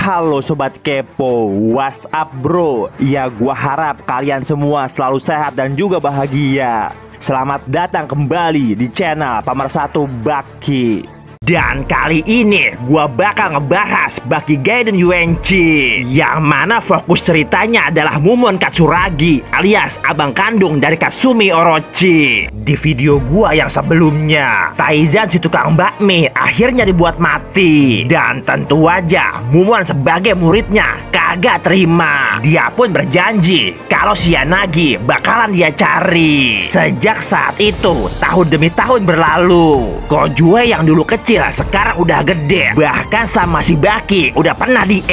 Halo Sobat Kepo, what's up bro? Ya gua harap kalian semua selalu sehat dan juga bahagia. Selamat datang kembali di channel Pemersatu Baki. Dan kali ini gua bakal ngebahas Baki Gaiden UNC, yang mana fokus ceritanya adalah Mumon Katsuragi alias abang kandung dari Kasumi Orochi. Di video gua yang sebelumnya, Taizan si tukang bakmi akhirnya dibuat mati. Dan tentu aja Mumon sebagai muridnya kagak terima. Dia pun berjanji kalau si Yanagi bakalan dia cari. Sejak saat itu tahun demi tahun berlalu. Kojue yang dulu kecil sekarang udah gede, bahkan sama si Baki udah pernah di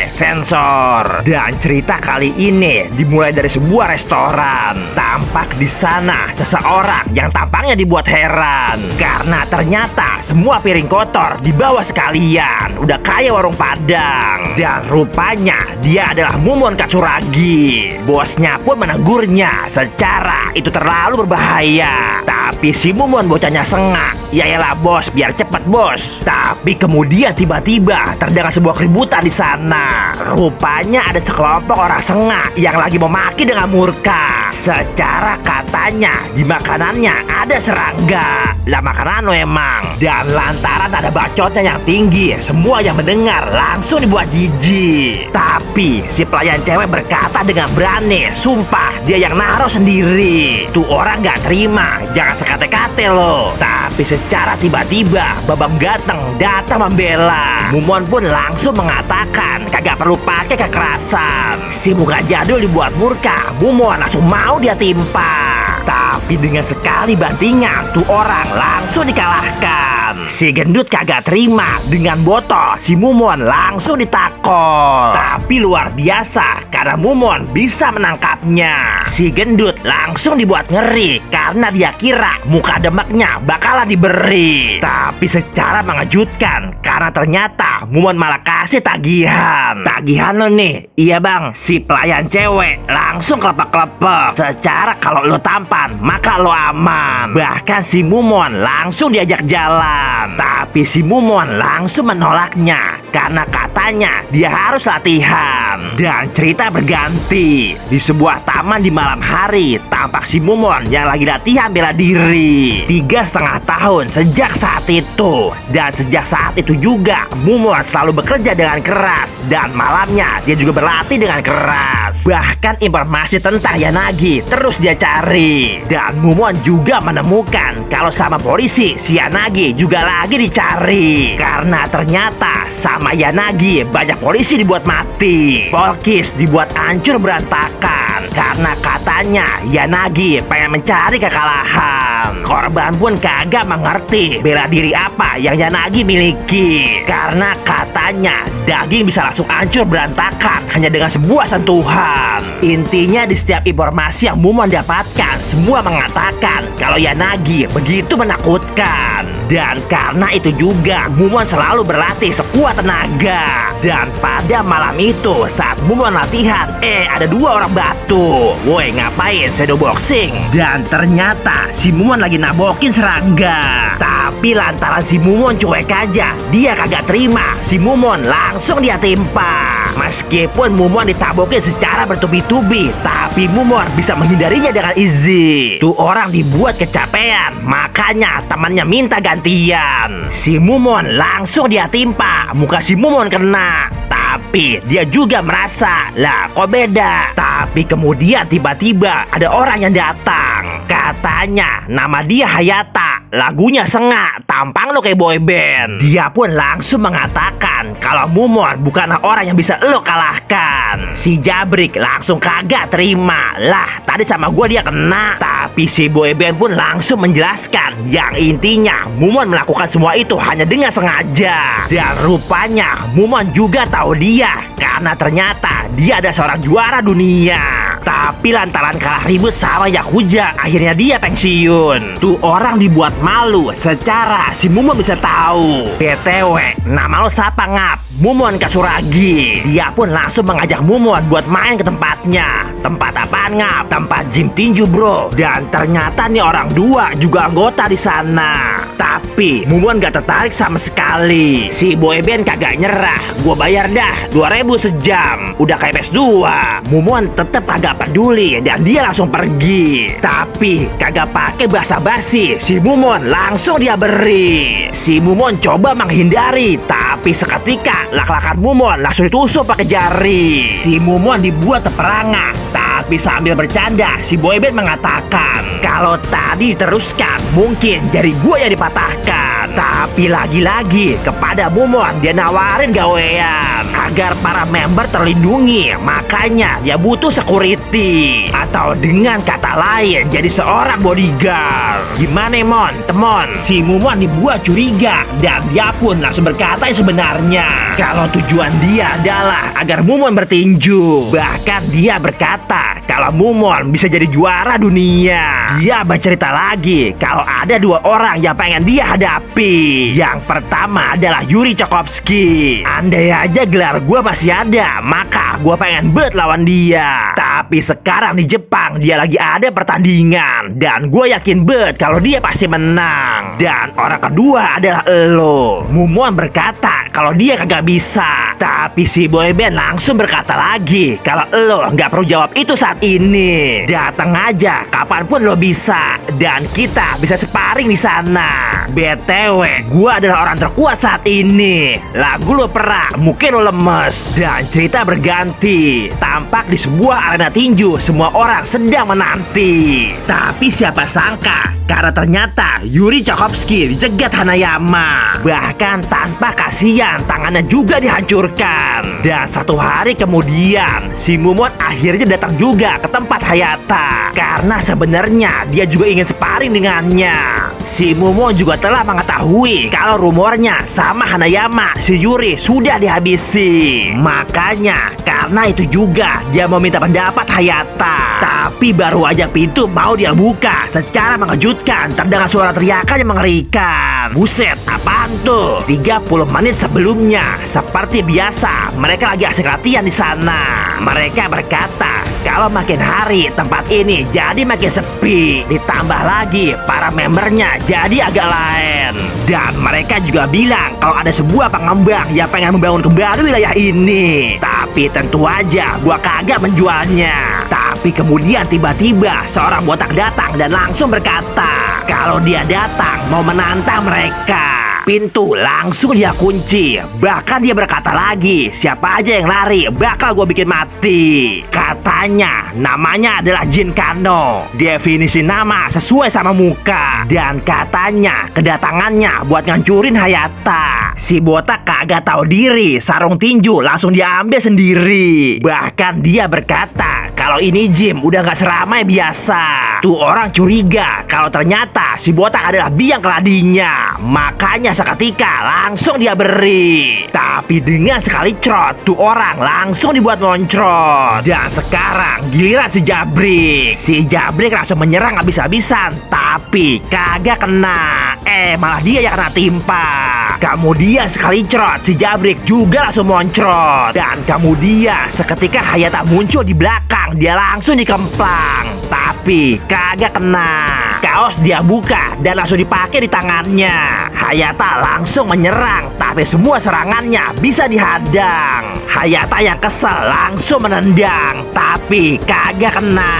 sensor. Dan cerita kali ini dimulai dari sebuah restoran. Tampak di sana seseorang yang tampangnya dibuat heran karena ternyata semua piring kotor dibawa sekalian, udah kayak warung Padang. Dan rupanya dia adalah Mumon Katsuragi. Bosnya pun menegurnya secara itu terlalu berbahaya. Tapi si Mumon bocahnya sengak. Yaelah bos, biar cepet bos. Tapi kemudian tiba-tiba terdengar sebuah keributan di sana. Rupanya ada sekelompok orang sengak yang lagi memaki dengan murka. Secara katanya di makanannya ada serangga. Lah makanan emang. Dan lantaran ada bacotnya yang tinggi, semua yang mendengar langsung dibuat jijik. Tapi si pelayan cewek berkata dengan berani, sumpah dia yang naruh sendiri. Tuh orang gak terima, jangan sekate-kate loh. Tapi secara tiba-tiba Babam Gateng datang membela. Mumon pun langsung mengatakan kagak perlu pakai kekerasan. Si muka jadul dibuat murka, Mumon langsung mau dia timpa. Tapi dengan sekali bantingan tuh orang langsung dikalahkan. Si gendut kagak terima, dengan botol si Mumon langsung ditakol. Tapi luar biasa karena Mumon bisa menangkapnya. Si gendut langsung dibuat ngeri karena dia kira muka demaknya bakalan diberi. Tapi secara mengejutkan karena ternyata Mumon malah kasih tagihan. Tagihan lo nih, iya bang, si pelayan cewek langsung kelepek-kelepek. Secara kalau lo tampan maka lo aman. Bahkan si Mumon langsung diajak jalan. Tapi si Mumon langsung menolaknya karena katanya dia harus latihan. Dan cerita berganti. Di sebuah taman di malam hari, tampak si Mumon yang lagi latihan bela diri. 3,5 tahun sejak saat itu. Dan sejak saat itu juga Mumon selalu bekerja dengan keras. Dan malamnya dia juga berlatih dengan keras. Bahkan informasi tentang Yanagi terus dia cari. Dan Mumon juga menemukan kalau sama polisi si Yanagi juga lagi dicari. Karena ternyata sama Yanagi banyak polisi dibuat mati, Polkis dibuat hancur berantakan. Karena katanya Yanagi pengen mencari kekalahan. Korban pun kagak mengerti bela diri apa yang Yanagi miliki. Karena katanya daging bisa langsung hancur berantakan hanya dengan sebuah sentuhan. Intinya di setiap informasi yang Mumon dapatkan, semua mengatakan kalau Yanagi begitu menakutkan. Dan karena itu juga Mumon selalu berlatih sekuat tenaga. Dan pada malam itu saat Mumon latihan, ada 2 orang batu. Woi ngapain shadow boxing? Dan ternyata si Mumon lagi nabokin serangga. Tapi lantaran si Mumon cuek aja, dia kagak terima. Si Mumon langsung dia timpa. Meskipun Mumon ditabokin secara bertubi-tubi, tapi Mumon bisa menghindarinya dengan easy. Tuh orang dibuat kecapean, makanya temannya minta gantian. Si Mumon langsung dia timpa, muka si Mumon kena. Tapi dia juga merasa, lah kok beda. Tapi kemudian tiba-tiba ada orang yang datang. Katanya nama dia Hayata, lagunya sengak, tampang lo kayak boyband. Dia pun langsung mengatakan kalau Mumon bukanlah orang yang bisa lo kalahkan. Si Jabrik langsung kagak terima. Lah tadi sama gua dia kena. Tapi si boyband pun langsung menjelaskan yang intinya Mumon melakukan semua itu hanya dengan sengaja. Dan rupanya Mumon juga tahu dia karena ternyata dia ada seorang juara dunia. Tapi lantaran kalah ribut sama Yakuza, akhirnya dia pensiun. Tuh orang dibuat malu secara si Mumon bisa tahu. BTW, nama lo siapa ngap? Mumon Katsuragi. Dia pun langsung mengajak Mumon buat main ke tempatnya. Tempat apaan ngap? Tempat gym tinju bro. Dan ternyata nih orang 2 juga anggota di sana. Tapi Tapi Mumon gak tertarik sama sekali. Si boyband kagak nyerah. Gua bayar dah 2.000 sejam. Udah kayak PS2. Mumon tetep kagak peduli dan dia langsung pergi. Tapi kagak pakai basa-basi. Si Mumon langsung dia beri. Si Mumon coba menghindari, tapi seketika lak-lakan Mumon langsung ditusuk pakai jari. Si Mumon dibuat terperangah. Tapi sambil bercanda, si boyband mengatakan, kalau tadi diteruskan, mungkin jari gua yang dipatahkan. Tapi lagi-lagi kepada Mumon dia nawarin gawean agar para member terlindungi. Makanya dia butuh security, atau dengan kata lain jadi seorang bodyguard. Gimana Mon, temon? Si Mumon dibuat curiga dan dia pun langsung berkata yang sebenarnya kalau tujuan dia adalah agar Mumon bertinju. Bahkan dia berkata kalau Mumon bisa jadi juara dunia. Dia bercerita lagi kalau ada 2 orang yang pengen dia hadapi. Yang pertama adalah Yuri Chokhovsky. Andai aja gelar gua masih ada, maka gua pengen bet lawan dia. Tapi sekarang di Jepang dia lagi ada pertandingan, dan gue yakin bet kalau dia pasti menang. Dan orang kedua adalah elo. Mumon berkata kalau dia kagak bisa. Tapi si boyband langsung berkata lagi kalau elo nggak perlu jawab itu saat ini. Datang aja kapanpun lo bisa, dan kita bisa sparring di sana. BTW, gue adalah orang terkuat saat ini. Lagu lo perak, mungkin lo lemes. Dan cerita berganti. Tampak di sebuah arena tinju, semua orang sedang menanti. Tapi siapa sangka, karena ternyata Yuri Chokhovsky dicegat Hanayama. Bahkan tanpa kasihan, tangannya juga dihancurkan. Dan 1 hari kemudian, si Mumon akhirnya datang juga ke tempat Hayata. Karena sebenarnya dia juga ingin sparring dengannya. Si Mumon juga telah mengetahui kalau rumornya sama Hanayama, si Yuri sudah dihabisi. Makanya karena itu juga dia mau minta pendapat Hayata. Tapi baru aja pintu mau dia buka, secara mengejutkan terdengar suara teriakan yang mengerikan. Buset, apaan tuh? 30 menit sebelumnya, seperti biasa, mereka lagi asik latihan di sana. Mereka berkata kalau makin hari tempat ini jadi makin sepi. Ditambah lagi para membernya jadi agak lain. Dan mereka juga bilang kalau ada sebuah pengembang yang pengen membangun kembali wilayah ini. Tapi tentu aja gua kagak menjualnya. Tapi kemudian tiba-tiba seorang botak datang dan langsung berkata kalau dia datang mau menantang mereka. Pintu langsung dia kunci. Bahkan dia berkata lagi, siapa aja yang lari bakal gue bikin mati. Katanya namanya adalah Jin Kano. Definisi nama sesuai sama muka. Dan katanya kedatangannya buat ngancurin Hayata. Si botak kagak tahu diri, sarung tinju langsung diambil sendiri. Bahkan dia berkata kalau ini gym udah gak seramai biasa. Tuh orang curiga kalau ternyata si botak adalah biang keladinya. Makanya seketika langsung dia beri. Tapi dengan sekali crot, tuh orang langsung dibuat moncrot. Dan sekarang giliran si Jabrik. Si Jabrik langsung menyerang habis-habisan, tapi kagak kena. Malah dia yang kena timpa. Kemudian sekali crot, si Jabrik juga langsung moncrot. Dan kemudian seketika Hayata muncul di belakang, dia langsung dikemplang. Tapi kagak kena. Kaos dia buka dan langsung dipakai di tangannya. Hayata langsung menyerang, tapi semua serangannya bisa dihadang. Hayata yang kesel langsung menendang, tapi kagak kena.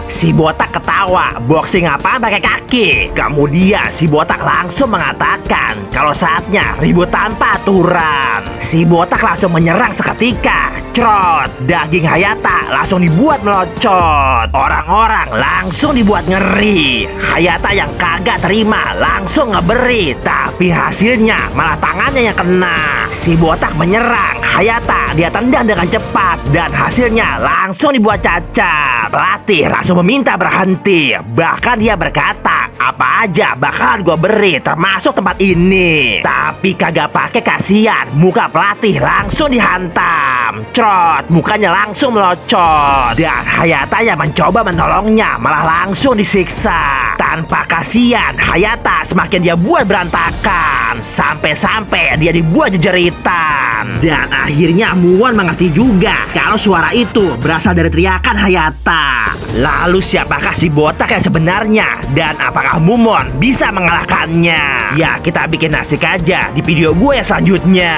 Si botak ketawa, boxing apaan pakai kaki? Kemudian si botak langsung mengatakan kalau saatnya ribut tanpa aturan. Si botak langsung menyerang seketika. Crot, daging Hayata langsung dibuat melocot. Orang-orang langsung dibuat ngeri. Hayata yang kagak terima langsung ngeberi, tapi hasilnya malah tangannya yang kena. Si botak menyerang, Hayata dia tendang dengan cepat dan hasilnya langsung dibuat cacat. Pelatih langsung meminta berhenti. Bahkan dia berkata apa aja bakal gue beri termasuk tempat ini. Tapi kagak pakai kasihan, muka pelatih langsung dihantam. Crot, mukanya langsung melocot. Dan Hayata yang mencoba menolongnya malah langsung disiksa. Tanpa kasihan, Hayata semakin dia buat berantakan. Sampai-sampai dia dibuat jejeritan. teriakan. Dan akhirnya Muwon mengerti juga kalau suara itu berasal dari teriakan Hayata. Lalu siapakah si botak yang sebenarnya? Dan apakah Muwon bisa mengalahkannya? Ya, kita bikin asik aja di video gue yang selanjutnya.